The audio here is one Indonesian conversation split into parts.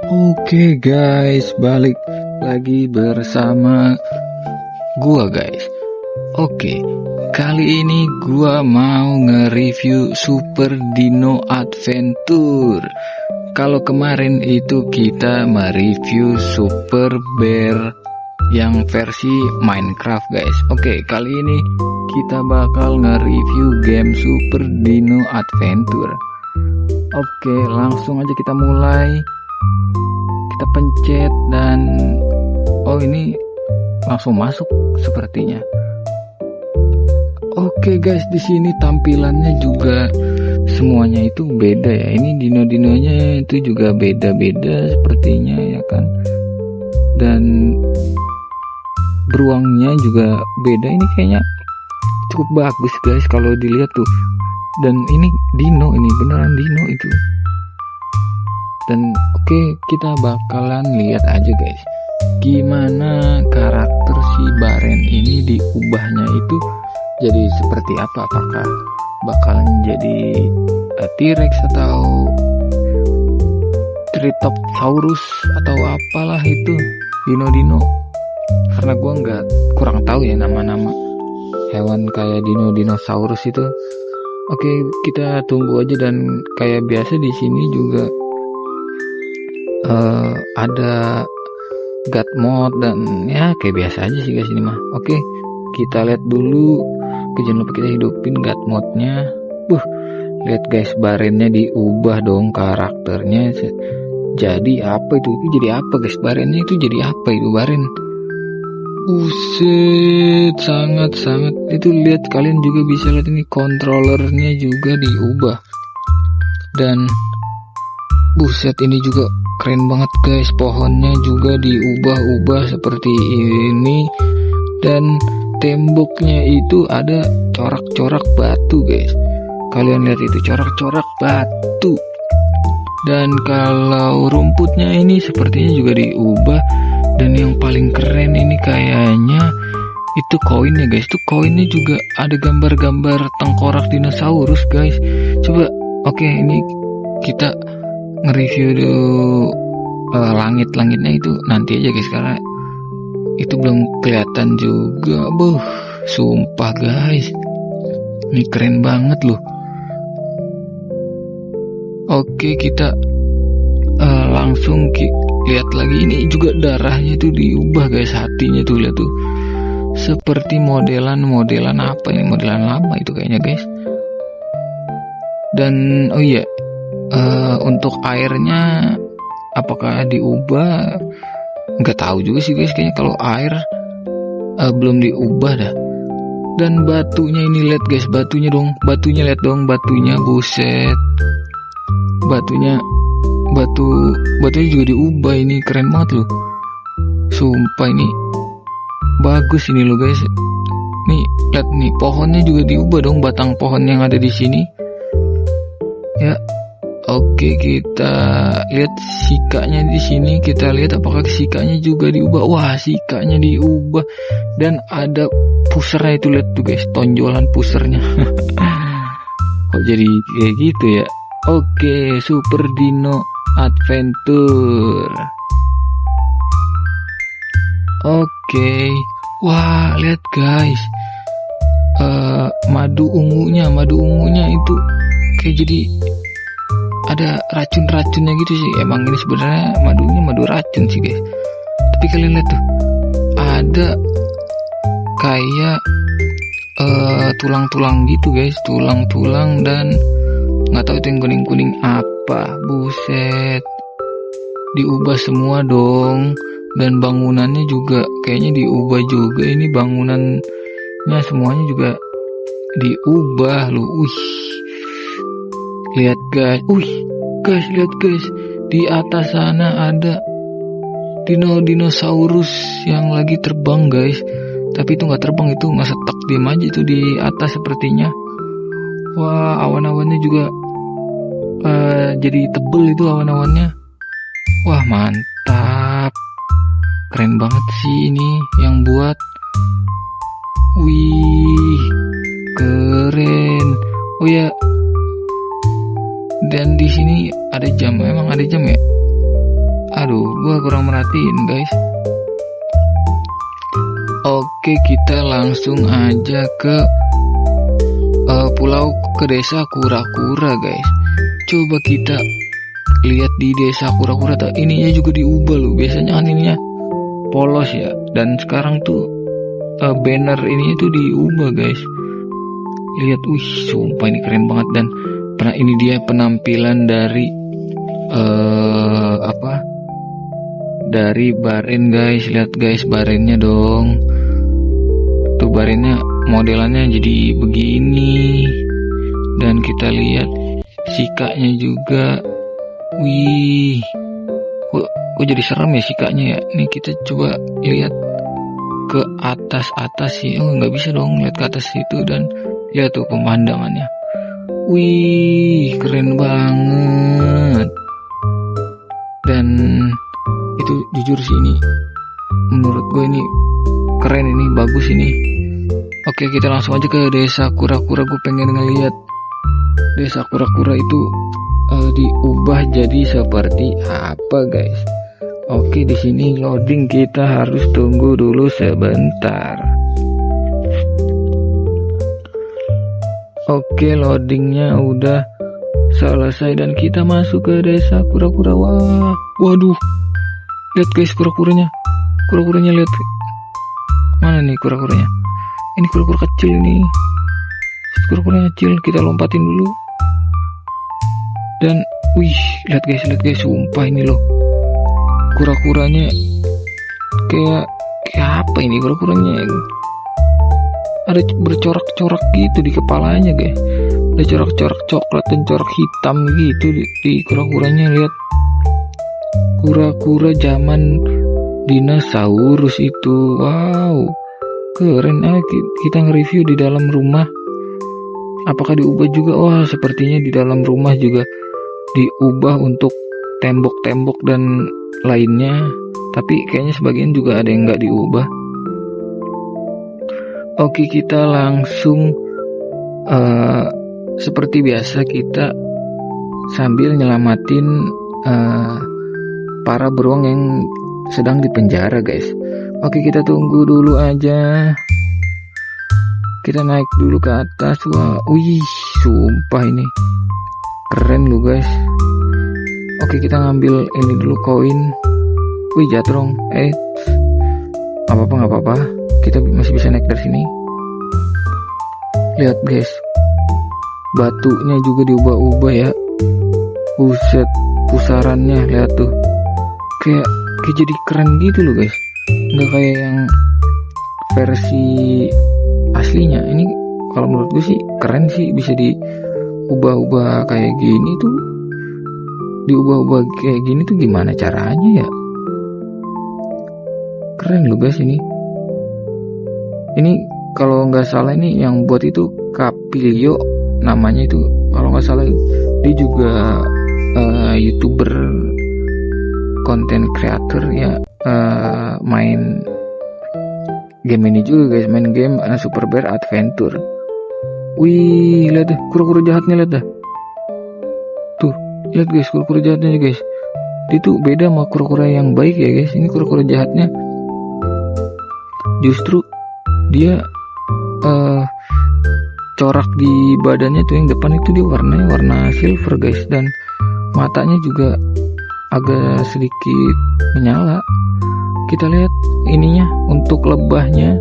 Oke guys, balik lagi bersama gua guys. Oke, kali ini gua mau nge-review Super Dino Adventure. Kalau kemarin itu kita mereview Super Bear yang versi Minecraft guys. Oke, kali ini kita bakal nge-review game Super Dino Adventure. Oke, langsung aja kita mulai. Kita pencet dan ini langsung masuk sepertinya. Oke guys, di sini tampilannya juga semuanya itu beda ya. Ini dino-dinonya itu juga beda-beda sepertinya ya kan. Dan beruangnya juga beda. Ini kayaknya cukup bagus guys kalau dilihat tuh. Dan ini dino, ini beneran dino itu. Dan oke, kita bakalan lihat aja guys, gimana karakter si Baren ini diubahnya itu jadi seperti apa. Apakah bakalan jadi T-Rex atau Triceratops atau apalah itu dino-dino. Karena gua kurang tahu ya nama-nama hewan kayak dinosaurus itu. Oke, kita tunggu aja. Dan kayak biasa di sini juga ada God mode dan ya kayak biasa aja sih guys ini mah. Oke, kita lihat dulu. Jangan lupa kita hidupin God mode-nya. Lihat guys, Barennya diubah dong karakternya. Jadi apa itu? Jadi apa guys? Barennya itu jadi apa itu Baren? Buset, sangat itu. Lihat, kalian juga bisa lihat ini controllernya juga diubah. Dan buset, ini juga keren banget guys, pohonnya juga diubah-ubah seperti ini. Dan temboknya itu ada corak-corak batu guys. Kalian lihat itu corak-corak batu. Dan kalau rumputnya ini sepertinya juga diubah. Dan yang paling keren ini kayaknya itu koinnya guys. Itu koinnya juga ada gambar-gambar tengkorak dinosaurus guys. Coba, oke, ini kita nge-review dulu langit-langitnya itu nanti aja guys, karena itu belum kelihatan juga. Sumpah guys, ini keren banget loh. Oke, kita langsung lihat lagi. Ini juga darahnya itu diubah guys, hatinya tuh lihat tuh. Seperti modelan apa ini, modelan lama itu kayaknya guys. Dan untuk airnya apakah diubah? Nggak tahu juga sih guys, kayaknya kalau air belum diubah dah. Dan batunya ini lihat guys, batunya lihat dong, batunya buset. Batunya juga diubah, ini keren banget loh. Sumpah ini bagus ini loh guys. Nih lihat nih, pohonnya juga diubah dong, batang pohon yang ada di sini. Ya. Oke, kita lihat sikanya di sini. Kita lihat apakah sikanya juga diubah. Wah, sikanya diubah. Dan ada pusernya itu, lihat tuh guys, tonjolan pusernya. Kok jadi kayak gitu ya? Oke, Super Dino Adventure. Oke. Wah, lihat guys. Madu ungunya itu kayak jadi ada racun-racunnya gitu sih. Emang ini sebenarnya madunya madu racun sih guys. Tapi kalian lihat tuh, ada kayak tulang-tulang gitu guys, tulang-tulang. Dan nggak tahu itu yang kuning-kuning apa. Buset, diubah semua dong. Dan bangunannya juga kayaknya diubah juga. Ini bangunannya semuanya juga diubah loh. Lihat guys, lihat guys, di atas sana ada dinosaurus yang lagi terbang guys. Tapi itu nggak terbang, itu nggak setak, diem aja itu di atas sepertinya. Wah, awan-awannya juga jadi tebel itu awan-awannya. Wah, mantap, keren banget sih ini yang buat. Wih, keren. Oh ya, dan di sini ada jam, emang ada jam ya? Aduh, gua kurang merhatiin guys. Oke, kita langsung aja ke ke desa Kura-Kura guys. Coba kita lihat di desa Kura-Kura, ininya juga diubah loh. Biasanya kan ininya polos ya, dan sekarang tuh banner ininya tuh diubah guys. Lihat, wih, sumpah ini keren banget. Dan ini dia penampilan dari dari Baren guys. Lihat guys barennya dong. Tuh barennya modelannya jadi begini. Dan kita lihat sikanya juga. Wih, kok jadi serem ya sikanya ya. Nih kita coba lihat ke atas sih. Oh, nggak bisa dong lihat ke atas itu. Dan lihat tuh pemandangannya. Wih, keren banget. Dan itu jujur sih, ini menurut gue ini keren, ini bagus ini. Oke, kita langsung aja ke desa Kura-Kura. Gue pengen ngeliat desa Kura-Kura itu diubah jadi seperti apa guys. Oke, di sini loading, kita harus tunggu dulu sebentar. Oke, loadingnya udah selesai dan kita masuk ke desa Kura-Kura. Wah, waduh, lihat guys kura-kuranya lihat. Mana nih kura-kuranya? Ini kura-kura kecil nih. Kura-kuranya kecil, kita lompatin dulu. Dan wih, lihat guys, sumpah ini loh. Kura-kuranya kayak apa ini kura-kuranya? Ada bercorak-corak gitu di kepalanya guys. Ada corak-corak coklat dan corak hitam gitu di kura-kuranya. Lihat, kura-kura zaman dinosaurus itu. Wow, keren. Kita nge-review di dalam rumah. Apakah diubah juga? Wah, sepertinya di dalam rumah juga diubah untuk tembok-tembok dan lainnya. Tapi kayaknya sebagian juga ada yang nggak diubah. Oke, kita langsung seperti biasa kita sambil nyelamatin para beruang yang sedang dipenjara guys. Oke, kita tunggu dulu aja. Kita naik dulu ke atas. Wah, wih, sumpah ini keren lu guys. Oke, kita ngambil ini dulu, koin. Wih, jatuh dong. Nggak apa-apa. Kita masih bisa naik dari sini. Lihat guys, batunya juga diubah-ubah ya. Buset, pusarannya lihat tuh. Kayak jadi keren gitu loh guys. Nggak kayak yang versi aslinya. Ini kalau menurut gue sih keren sih, bisa diubah-ubah kayak gini tuh. Diubah-ubah kayak gini tuh gimana caranya ya? Keren loh guys ini. Ini kalau nggak salah ini yang buat itu Capilio namanya itu. Kalau nggak salah dia juga YouTuber, content creator ya, main game ini juga guys, main game Super Bear Adventure. Wih, lihat deh kura-kura jahatnya, lihat dah. Tuh, lihat guys kura-kura jahatnya guys. Dia tuh beda sama kura-kura yang baik ya guys. Ini kura-kura jahatnya justru dia corak di badannya tuh yang depan itu dia warnanya warna silver guys, dan matanya juga agak sedikit menyala. Kita lihat ininya untuk lebahnya.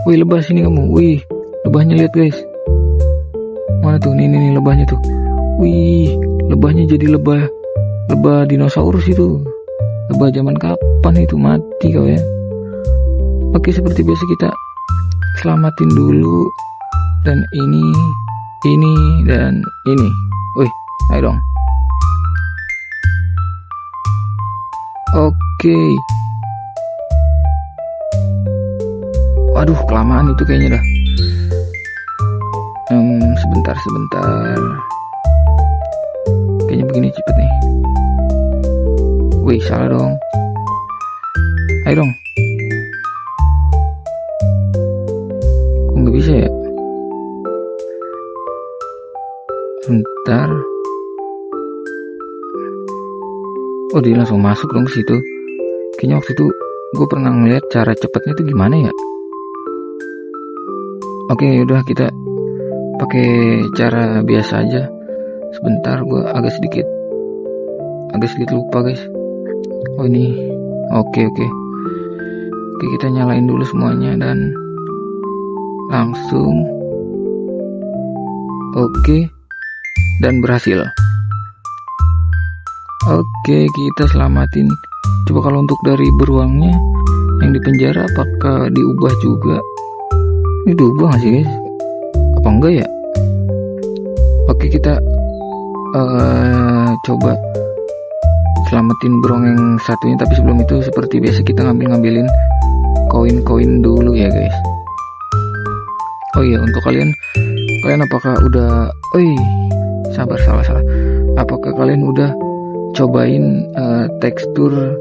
Wih, lebah sini kamu. Wih, lebahnya lihat guys. Mana tuh? Nih lebahnya tuh. Wih, lebahnya jadi lebah dinosaurus itu. Lebah zaman kapan itu, mati kau ya. Oke, seperti biasa kita selamatin dulu. Dan ini dan ini. Wih, ayo dong. Oke. Waduh, kelamaan itu kayaknya dah. Sebentar. Kayaknya begini cepet nih. Wih, salah dong. Ayo dong. Kok nggak bisa ya? Sebentar. Oh, dia langsung masuk dong ke situ. Kayaknya waktu itu gue pernah ngeliat cara cepatnya itu gimana ya. Oke, udah kita pakai cara biasa aja. Sebentar, gue agak sedikit lupa guys. Oh ini, oke, kita nyalain dulu semuanya dan langsung oke, dan berhasil. Oke, kita selamatin. Coba kalau untuk dari beruangnya yang di penjara apakah diubah juga? Ini diubah nggak sih guys? Apa enggak ya? Oke, kita coba selamatin beruang yang satunya, tapi sebelum itu seperti biasa kita ngambilin koin-koin dulu ya guys. Oh iya, untuk kalian apakah udah salah. Apakah kalian udah cobain tekstur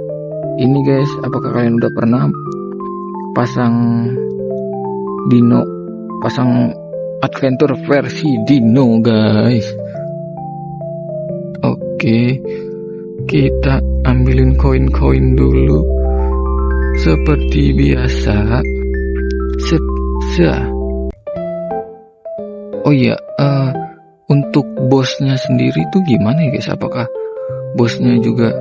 ini guys? Apakah kalian udah pernah pasang adventure versi Dino guys? Oke, kita ambilin koin-koin dulu seperti biasa. Oh iya, untuk bosnya sendiri tuh gimana ya guys? Apakah bosnya juga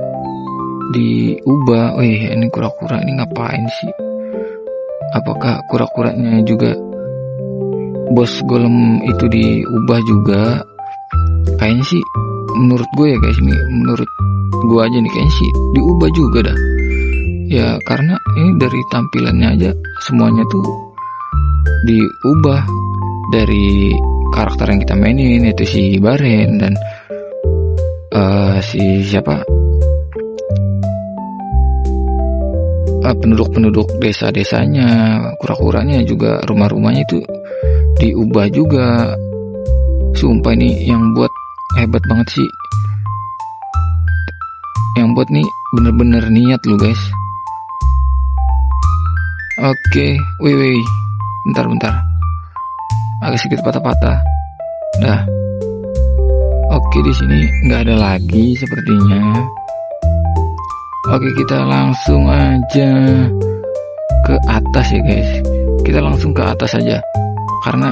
diubah? Oh iya, ini kura-kura ini ngapain sih? Apakah kura-kuranya juga bos golem itu diubah juga? Kayaknya sih menurut gue ya guys, ini menurut gue aja nih, kayaknya sih diubah juga dah. Ya karena ini dari tampilannya aja semuanya tuh diubah dari karakter yang kita mainin, yaitu si Baren dan si siapa, penduduk desa-desanya, kura-kuranya juga, rumah-rumahnya itu diubah juga. Sumpah ini yang buat hebat banget sih, yang buat nih bener-bener niat lu guys. Oke, wih, bentar, agak sedikit patah-patah. Dah. Oke, di sini nggak ada lagi sepertinya. Oke, kita langsung aja ke atas ya guys. Kita langsung ke atas aja, karena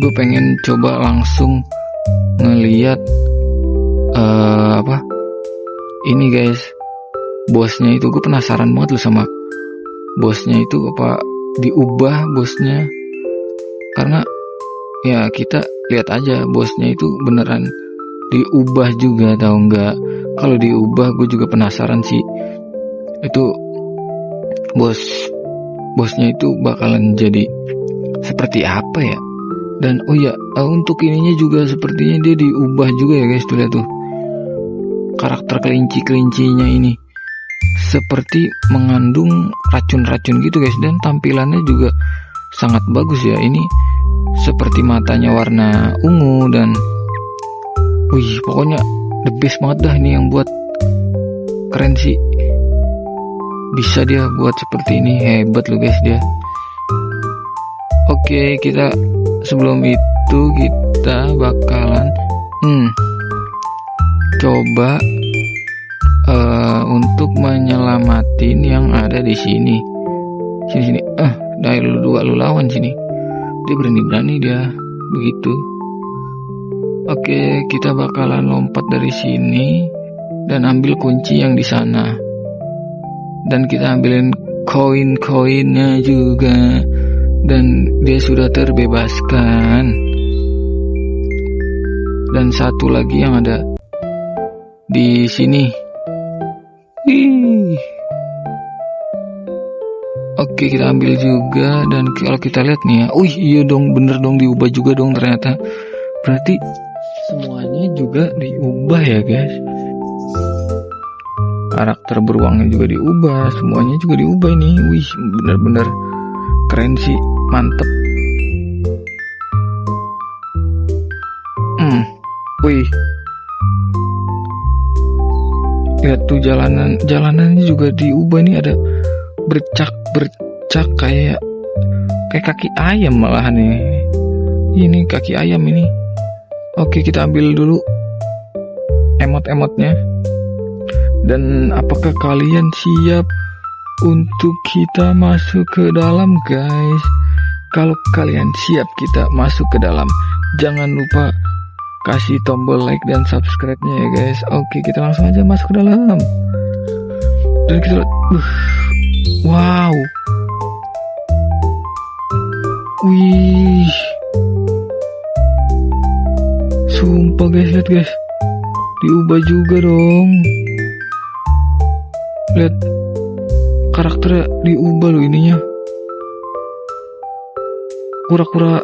gue pengen coba langsung ngeliat ini guys, bosnya itu. Gue penasaran banget loh sama bosnya itu, apa diubah bosnya, karena ya kita lihat aja bosnya itu beneran diubah juga atau enggak. Kalau diubah gue juga penasaran sih, itu bosnya itu bakalan jadi seperti apa ya. Dan oh ya, untuk ininya juga sepertinya dia diubah juga ya guys. Tuh lihat tuh, karakter kelinci-kelincinya ini seperti mengandung racun-racun gitu guys, dan tampilannya juga sangat bagus ya. Ini seperti matanya warna ungu, dan pokoknya the best banget dah. Ini yang buat keren sih, bisa dia buat seperti ini, hebat loh guys dia. Oke, kita sebelum itu kita bakalan coba untuk menyelamatin yang ada di sini. Sini. Dari lu lawan sini. Dia berani dia begitu. Oke, kita bakalan lompat dari sini dan ambil kunci yang di sana. Dan kita ambilin koin-koinnya juga. Dan dia sudah terbebaskan. Dan satu lagi yang ada di sini. Oke, kita ambil juga. Dan kalau kita lihat nih ya, iya dong, bener dong, diubah juga dong ternyata. Berarti semuanya juga diubah ya guys. Karakter beruangnya juga diubah, semuanya juga diubah ini. Bener-bener keren sih, mantep. Lihat tuh jalanannya juga diubah. Ini ada bercak kayak kaki ayam malahan nih. Ini kaki ayam ini. Oke, kita ambil dulu emot-emotnya. Dan apakah kalian siap untuk kita masuk ke dalam, guys? Kalau kalian siap kita masuk ke dalam, jangan lupa kasih tombol like dan subscribe-nya ya, guys. Oke, kita langsung aja masuk ke dalam. Dan kita wow. Wih. Sumpah guys, lihat guys. Diubah juga dong. Lihat, karakternya diubah loh ininya. Kura-kura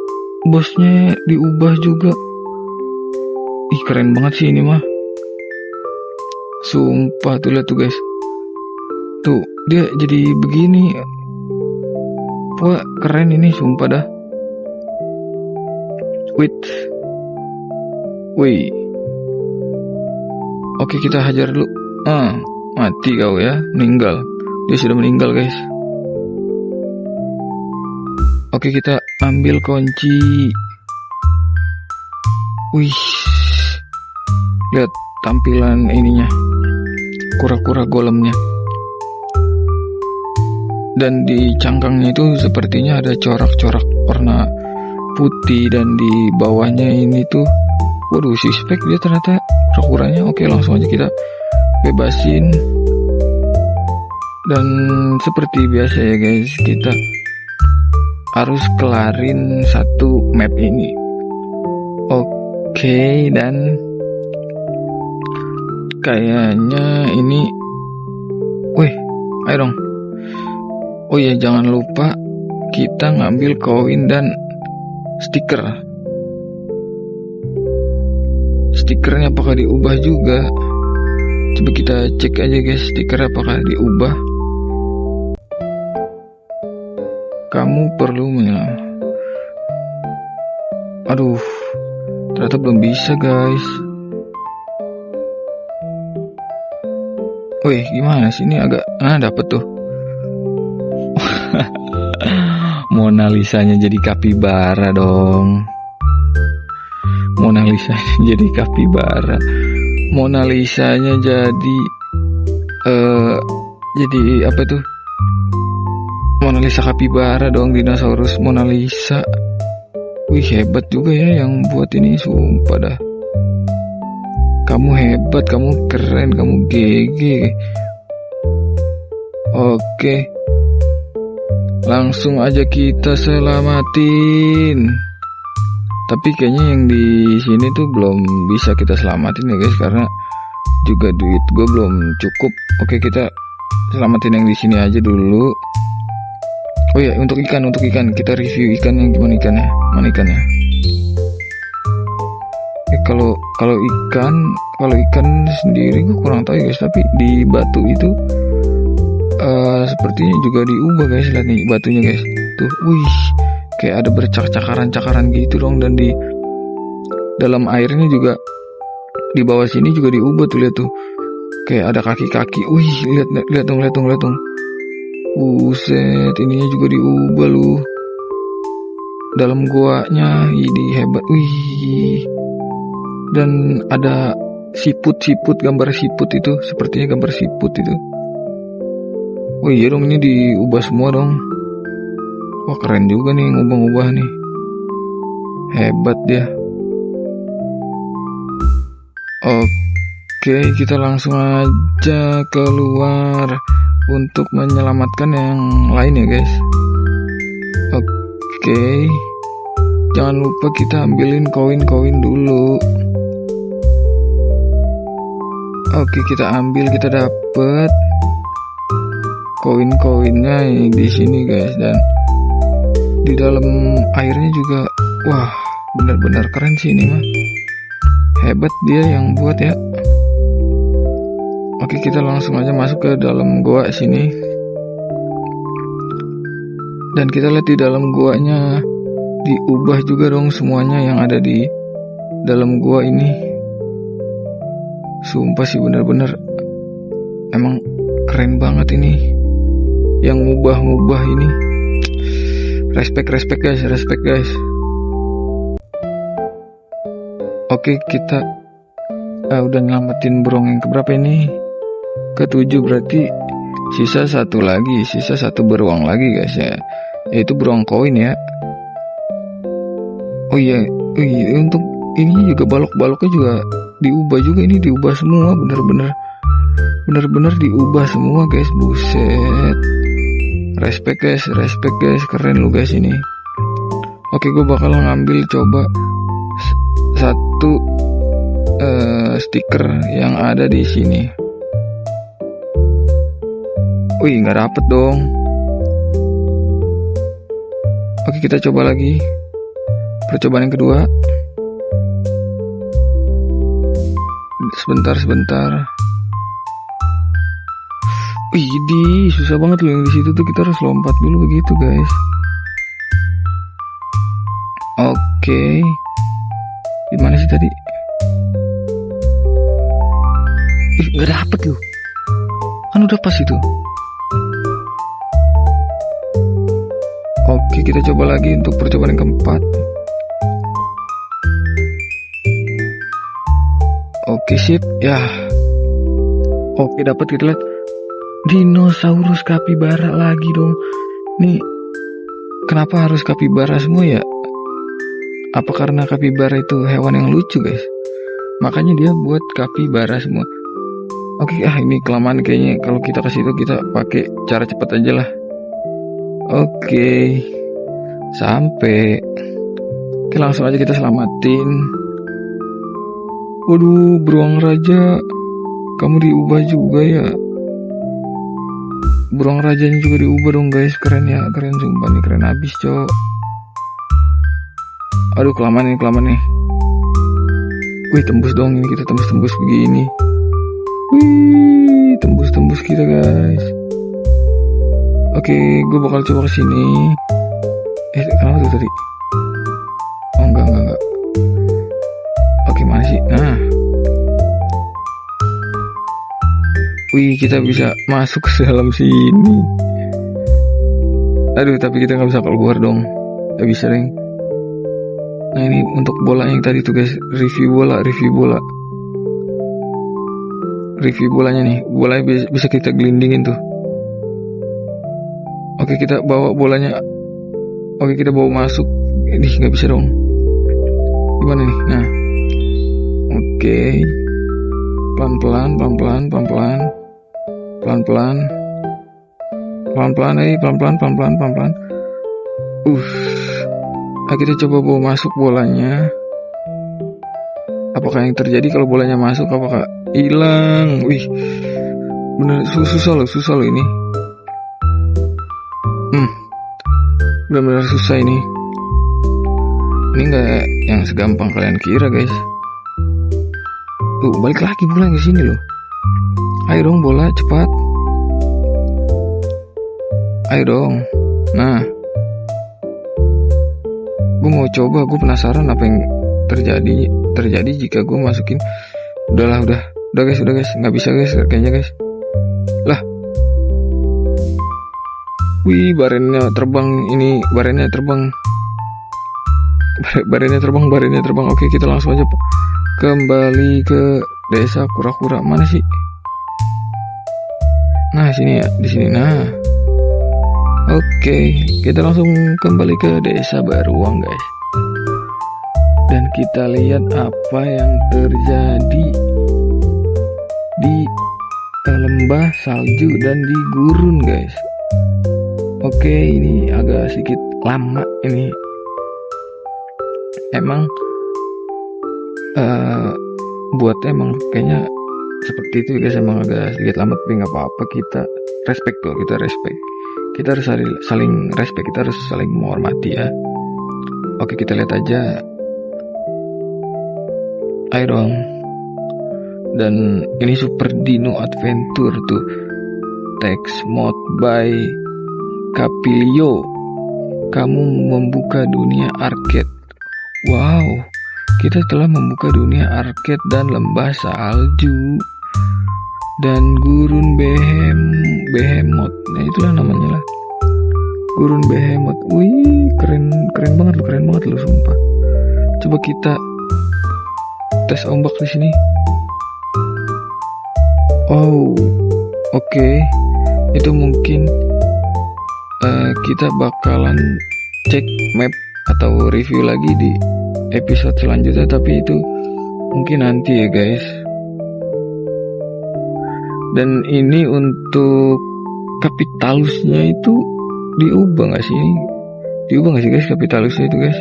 bosnya diubah juga. Ih, keren banget sih ini mah. Sumpah tuh, lihat tuh guys. Tuh, dia jadi begini. Wah, keren ini sumpah dah. Wih. Oke, kita hajar dulu. Mati kau ya, meninggal. Dia sudah meninggal guys. Oke, kita ambil kunci. Wih, lihat tampilan ininya, kura-kura golemnya. Dan di cangkangnya itu sepertinya ada corak-corak warna putih. Dan di bawahnya ini tuh, waduh, suspek dia ternyata kura-kuranya. Oke, langsung aja kita bebasin. Dan seperti biasa ya guys, kita harus kelarin satu map ini. Oke, dan kayaknya ini, wih, ayo dong. Oh ya, jangan lupa kita ngambil koin dan stiker. Stikernya apakah diubah juga? Coba kita cek aja guys, stiker apakah diubah. Kamu perlu aduh, ternyata belum bisa guys. Wih, gimana sih ini agak dapet tuh. Mona Lisanya jadi kapibara dong. Mona Lisanya jadi kapibara. Mona Lisanya jadi apa tuh? Mona Lisa kapibara dong, dinosaurus Mona Lisa. Wih, hebat juga ya yang buat ini, sumpah dah. Kamu hebat, kamu keren, kamu GG. Oke, langsung aja kita selamatin. Tapi kayaknya yang di sini tuh belum bisa kita selamatin ya guys, karena juga duit gue belum cukup. Oke, kita selamatin yang di sini aja dulu. Oh ya, untuk ikan kita review ikannya gimana ikannya? Mana ikannya? Kalau ikan sendiri gue kurang tahu ya guys, tapi di batu itu sepertinya juga diubah guys. Lihat nih batunya guys. Tuh, wih, kayak ada bercakaran-cakaran gitu dong. Dan di dalam airnya juga, di bawah sini juga diubah tuh, lihat tuh. Kayak ada kaki-kaki. Wih, lihat dong. Buset, ininya juga diubah loh. Dalam goanya ini hebat. Wih. Dan ada siput, gambar siput itu. Sepertinya gambar siput itu. Wih, iya dong, ini diubah semua dong. Wah, keren juga nih ngubah-ubah nih. Hebat dia. Oke, kita langsung aja keluar untuk menyelamatkan yang lain ya guys. Oke, jangan lupa kita ambilin koin-koin dulu. Oke, kita ambil, kita dapet koin-koinnya di sini guys. Dan di dalam airnya juga, wah, benar-benar keren sih ini mah. Hebat dia yang buat ya. Oke, kita langsung aja masuk ke dalam goa sini. Dan kita lihat di dalam goanya diubah juga dong semuanya yang ada di dalam goa ini. Sumpah sih bener-bener emang keren banget ini. Yang ngubah-ngubah ini. Respect guys. Oke, kita udah nyelamatin burung yang keberapa ini? ke-7, berarti sisa satu lagi, sisa satu beruang lagi guys ya, yaitu beruang koin ya. Oh iya, untuk ini juga balok-baloknya juga diubah juga, ini diubah semua, bener-bener diubah semua guys, buset. Respect guys, keren lu guys ini. Oke, gue bakal ngambil coba satu stiker yang ada di sini. Wih, nggak dapet dong. Oke, kita coba lagi. Percobaan yang kedua. Sebentar. Wih, susah banget loh yang di situ tuh, kita harus lompat dulu begitu guys. Oke. Gimana sih tadi? Nggak dapet loh. Kan udah pas itu. Oke, kita coba lagi untuk percobaan yang keempat. Oke, sip. Ya. Oke, dapat, kita lihat. Dinosaurus kapibara lagi dong. Nih, kenapa harus kapibara semua ya? Apa karena kapibara itu hewan yang lucu guys? Makanya dia buat kapibara semua. Oke, ini kelamaan kayaknya. Kalau kita ke situ kita pakai cara cepat aja lah. Oke, sampai. Oke, langsung aja kita selamatin. Waduh, beruang raja, kamu diubah juga ya. Beruang rajanya juga diubah dong guys, keren ya, keren sumpah nih, keren abis cok. Aduh, kelamaan nih. Wih, tembus dong ini, kita tembus begini. Wih, tembus kita guys. Oke, gue bakal coba kesini. Kenapa tuh tadi? Oh, enggak. Oke, mana sih? Nah. Wih, kita bisa masuk ke dalam sini. Aduh, tapi kita nggak bisa keluar dong. Gak bisa, Reng. Nah, ini untuk bola yang tadi tuh guys. Review bolanya nih. Bolanya bisa kita gelindingin tuh. Oke, kita bawa bolanya. Oke, kita bawa masuk. Ini nggak bisa dong. Gimana nih? Nah, oke. Pelan-pelan. Nah, kita coba bawa masuk bolanya. Apakah yang terjadi kalau bolanya masuk? Apakah hilang? Wih, bener susah loh ini. Benar-benar susah ini. Ini nggak yang segampang kalian kira guys. Balik lagi bola ke sini loh. Ayo dong bola, cepat. Ayo dong. Nah, gue mau coba. Gue penasaran apa yang terjadi jika gue masukin. Udah guys. Nggak bisa guys, kayaknya guys. Lah. Wih, barennya terbang. Oke, kita langsung aja kembali ke desa kura-kura. Mana sih? Nah, sini ya, di sini. Nah, oke, kita langsung kembali ke desa Beruang guys. Dan kita lihat apa yang terjadi di lembah salju dan di gurun guys. Oke, ini agak sedikit lama ini. Emang emang kayaknya seperti itu guys, emang agak sedikit lama, tapi nggak apa-apa, kita respect. Kita harus saling respect, kita harus saling menghormati ya. Oke, kita lihat aja. Ayo dong. Dan ini Super Dino Adventure tuh, text mode by Capilio. Kamu membuka dunia arcade. Wow, kita telah membuka dunia arcade dan lembah salju dan gurun behemoth. Nah, itulah namanya lah, gurun behemoth. Wih, keren banget loh sumpah. Coba kita tes ombak di sini. Oh, Oke, itu mungkin kita bakalan cek map atau review lagi di episode selanjutnya, tapi itu mungkin nanti ya guys. Dan ini untuk Capitalusnya itu diubah gak sih? Diubah gak sih guys Capitalusnya itu guys?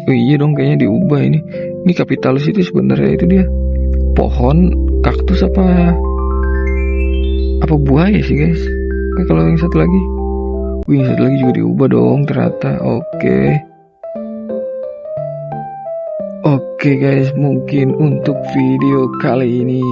Oh iya dong, kayaknya diubah ini. Ini Capitalus itu sebenarnya itu dia pohon, kaktus apa buaya sih guys. Kalau yang satu lagi, yang satu lagi juga diubah dong ternyata. Oke guys, mungkin untuk video kali ini